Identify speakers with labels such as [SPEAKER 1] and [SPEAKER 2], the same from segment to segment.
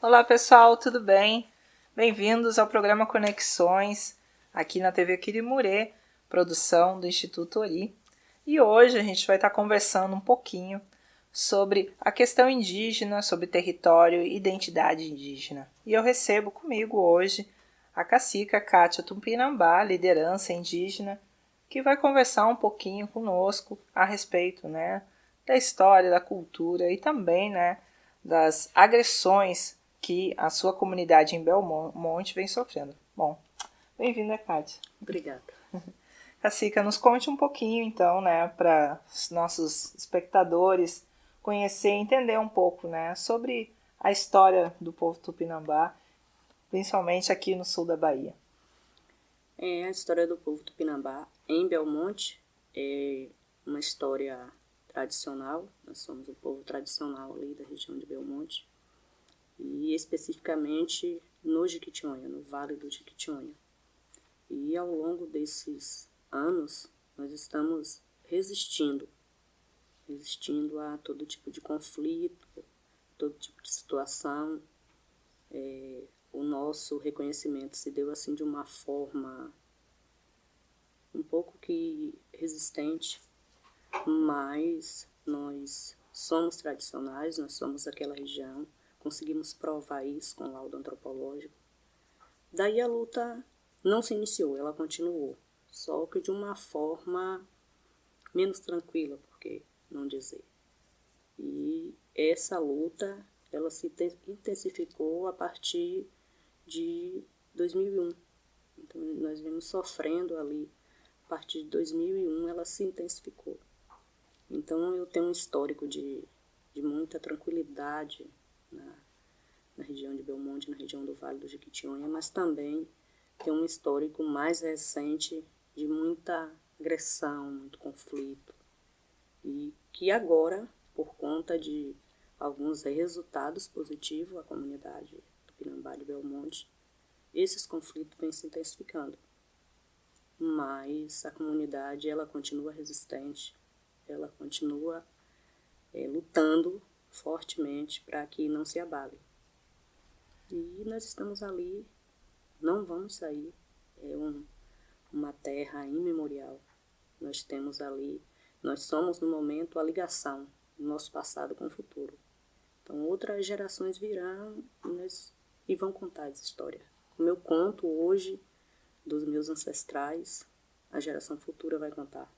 [SPEAKER 1] Olá pessoal, tudo bem? Bem-vindos ao programa Conexões, aqui na TV Quirimurê, produção do Instituto Ori. E hoje a gente vai estar conversando um pouquinho sobre a questão indígena, sobre território e identidade indígena. E eu recebo comigo hoje a cacica Kátia Tupinambá, liderança indígena, que vai conversar um pouquinho conosco a respeito, da história, da cultura e também, das agressões que a sua comunidade em Belmonte vem sofrendo. Bom, bem-vinda, Kátia.
[SPEAKER 2] Obrigada.
[SPEAKER 1] Cacica, nos conte um pouquinho, então, para os nossos espectadores conhecer e entender um pouco, sobre a história do povo Tupinambá, principalmente aqui no sul da Bahia.
[SPEAKER 2] A história do povo Tupinambá em Belmonte é uma história tradicional. Nós somos o povo tradicional ali da região de Belmonte e especificamente no Jequitinhonha, no Vale do Jequitinhonha. E ao longo desses anos nós estamos resistindo a todo tipo de conflito, todo tipo de situação. O nosso reconhecimento se deu assim de uma forma um pouco que resistente, mas nós somos tradicionais, nós somos daquela região, conseguimos provar isso com laudo antropológico. Daí a luta não se iniciou, ela continuou, só que de uma forma menos tranquila, por que não dizer. E essa luta, ela se intensificou a partir de 2001. Então, nós vimos sofrendo ali. A partir de 2001, ela se intensificou. Então, eu tenho um histórico de muita tranquilidade na região de Belmonte, na região do Vale do Jequitinhonha, mas também tenho um histórico mais recente de muita agressão, muito conflito. E que agora, por conta de alguns resultados positivos à comunidade Tupinambá de Belmonte, esses conflitos vêm se intensificando. Mas a comunidade, ela continua resistente, ela continua lutando fortemente para que não se abale. E nós estamos ali, não vamos sair, uma terra imemorial. Nós temos ali, nós somos no momento a ligação do nosso passado com o futuro. Então outras gerações virão e vão contar essa história. Como eu conto hoje dos meus ancestrais, a geração futura vai contar.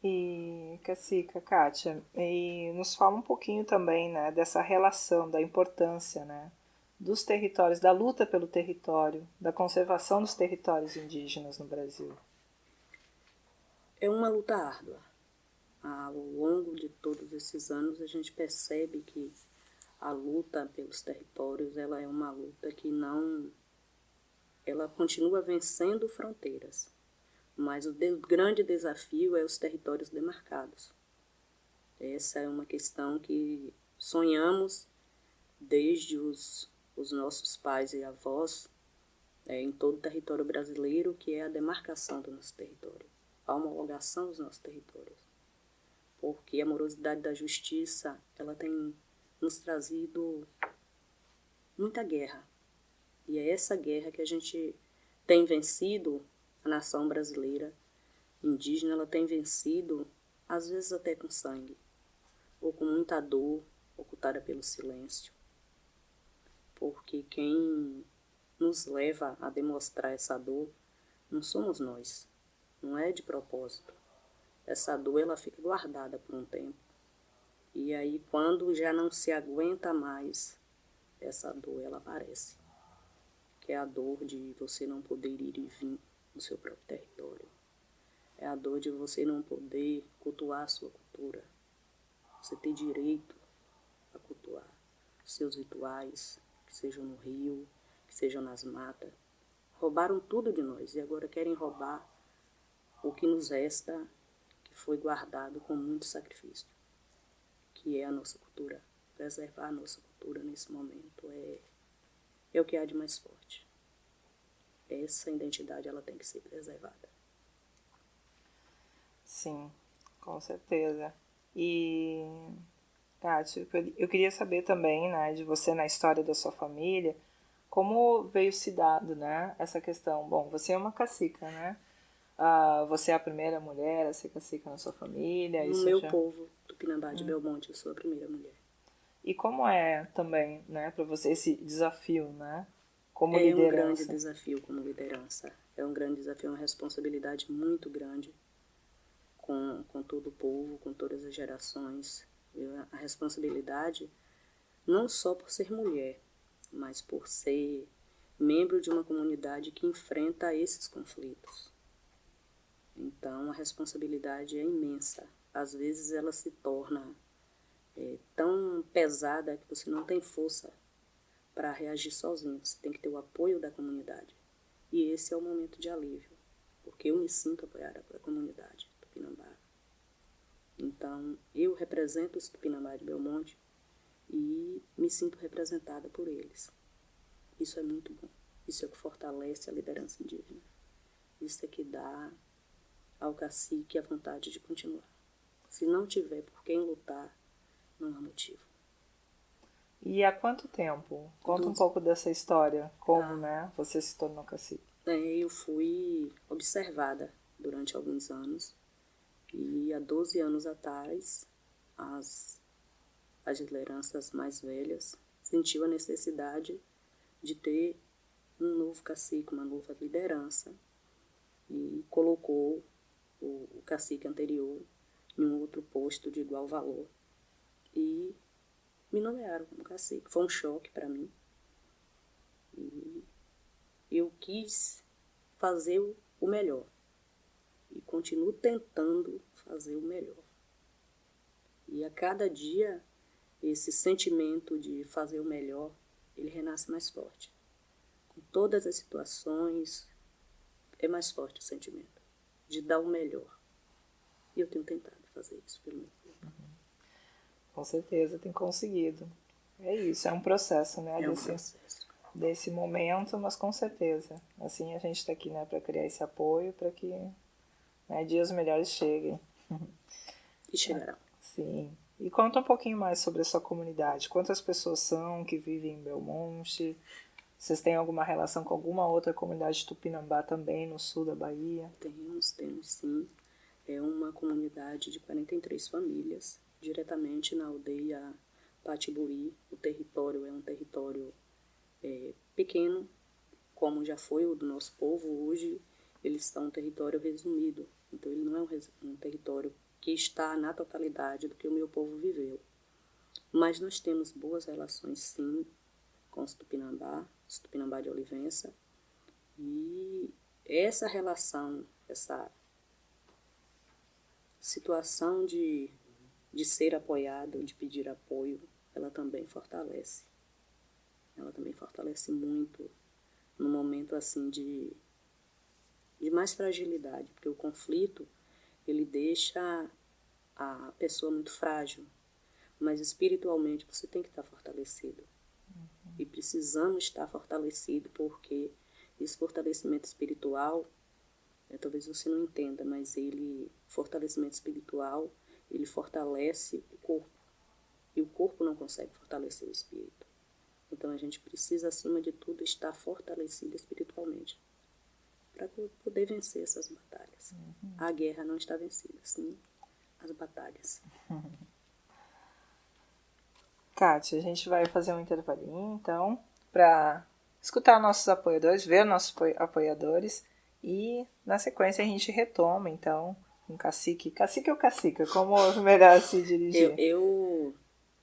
[SPEAKER 1] E, Cacica, Kátia, e nos fala um pouquinho também, dessa relação, da importância, dos territórios, da luta pelo território, da conservação dos territórios indígenas no Brasil.
[SPEAKER 2] É uma luta árdua. Ao longo de todos esses anos, a gente percebe que a luta pelos territórios, ela é uma luta que ela continua vencendo fronteiras. Mas o grande desafio é os territórios demarcados. Essa é uma questão que sonhamos desde os nossos pais e avós em todo o território brasileiro, que é a demarcação do nosso território, a homologação dos nossos territórios. Porque a morosidade da justiça, ela tem nos trazido muita guerra. E é essa guerra que a gente tem vencido, a nação brasileira indígena, ela tem vencido, às vezes até com sangue, ou com muita dor, ocultada pelo silêncio. Porque quem nos leva a demonstrar essa dor não somos nós, não é de propósito. Essa dor, ela fica guardada por um tempo. E aí, quando já não se aguenta mais, essa dor, ela aparece. Que é a dor de você não poder ir e vir no seu próprio território. É a dor de você não poder cultuar a sua cultura. Você ter direito a cultuar seus rituais, que sejam no rio, que sejam nas matas. Roubaram tudo de nós e agora querem roubar o que nos resta, que foi guardado com muito sacrifício, que é a nossa cultura. Preservar a nossa cultura nesse momento é o que há de mais forte. Essa identidade, ela tem que ser preservada.
[SPEAKER 1] Sim, com certeza. E Kátia, eu queria saber também, né, de você na história da sua família, como veio se dado, né, essa questão. Bom, você é uma cacica, né? Você é a primeira mulher a ser cacica na sua família,
[SPEAKER 2] No
[SPEAKER 1] isso
[SPEAKER 2] meu
[SPEAKER 1] já...
[SPEAKER 2] povo, Tupinambá de Belmonte, eu sou a primeira mulher.
[SPEAKER 1] E como é também, né, para você esse desafio, né, como
[SPEAKER 2] É um grande
[SPEAKER 1] liderança?
[SPEAKER 2] desafio como liderança. É um grande desafio, uma responsabilidade muito grande com todo o povo, com todas as gerações. A responsabilidade não só por ser mulher, mas por ser membro de uma comunidade que enfrenta esses conflitos. Então, a responsabilidade é imensa. Às vezes ela se torna tão pesada que você não tem força para reagir sozinho. Você tem que ter o apoio da comunidade. E esse é o momento de alívio, porque eu me sinto apoiada pela comunidade Tupinambá. Então, eu represento os Tupinambá de Belmonte e me sinto representada por eles. Isso é muito bom. Isso é o que fortalece a liderança indígena. Isso é que dá ao cacique a vontade de continuar. Se não tiver por quem lutar, não há motivo.
[SPEAKER 1] E há quanto tempo? Conta um pouco dessa história, como, né, você se tornou cacique.
[SPEAKER 2] Eu fui observada durante alguns anos e há 12 anos atrás as lideranças mais velhas sentiu a necessidade de ter um novo cacique, uma nova liderança e colocou o cacique anterior em um outro posto de igual valor e me nomearam como cacique. Foi um choque para mim e eu quis fazer o melhor e continuo tentando fazer o melhor. E a cada dia esse sentimento de fazer o melhor, ele renasce mais forte. Com todas as situações, é mais forte o sentimento de dar o melhor. E eu tenho tentado fazer isso pelo meu povo.
[SPEAKER 1] Com certeza, tem conseguido. É isso, é um processo, né?
[SPEAKER 2] É um processo.
[SPEAKER 1] Desse momento, mas com certeza. Assim, a gente está aqui, né, para criar esse apoio para que, né, dias melhores cheguem.
[SPEAKER 2] E chegarão.
[SPEAKER 1] Sim. E conta um pouquinho mais sobre a sua comunidade. Quantas pessoas são que vivem em Belmonte? Vocês têm alguma relação com alguma outra comunidade tupinambá também, no sul da Bahia?
[SPEAKER 2] Temos sim. É uma comunidade de 43 famílias, diretamente na aldeia Patiburi. O território é um território pequeno, como já foi o do nosso povo. Hoje eles estão um território resumido, então ele não é um território que está na totalidade do que o meu povo viveu. Mas nós temos boas relações, sim, com os Tupinambá de Olivença, e essa relação, essa situação de ser apoiado, de pedir apoio, ela também fortalece. Ela também fortalece muito num momento assim de mais fragilidade, porque o conflito, ele deixa a pessoa muito frágil, mas espiritualmente você tem que estar fortalecido. E precisamos estar fortalecido, porque esse fortalecimento espiritual, talvez você não entenda, mas fortalecimento espiritual, ele fortalece o corpo. E o corpo não consegue fortalecer o espírito. Então a gente precisa, acima de tudo, estar fortalecido espiritualmente para poder vencer essas batalhas. A guerra não está vencida, sim as batalhas.
[SPEAKER 1] Kátia, a gente vai fazer um intervalinho, então, para escutar nossos apoiadores, ver nossos apoiadores, e na sequência a gente retoma, então, um cacique. Cacique ou cacica? Como melhor se dirigir?
[SPEAKER 2] Eu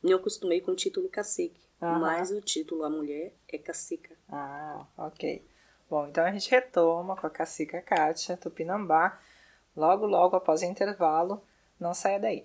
[SPEAKER 2] me acostumei com o título cacique, mas o título a mulher é cacica.
[SPEAKER 1] Ah, ok. Bom, então a gente retoma com a cacica Kátia Tupinambá, logo após o intervalo. Não saia daí.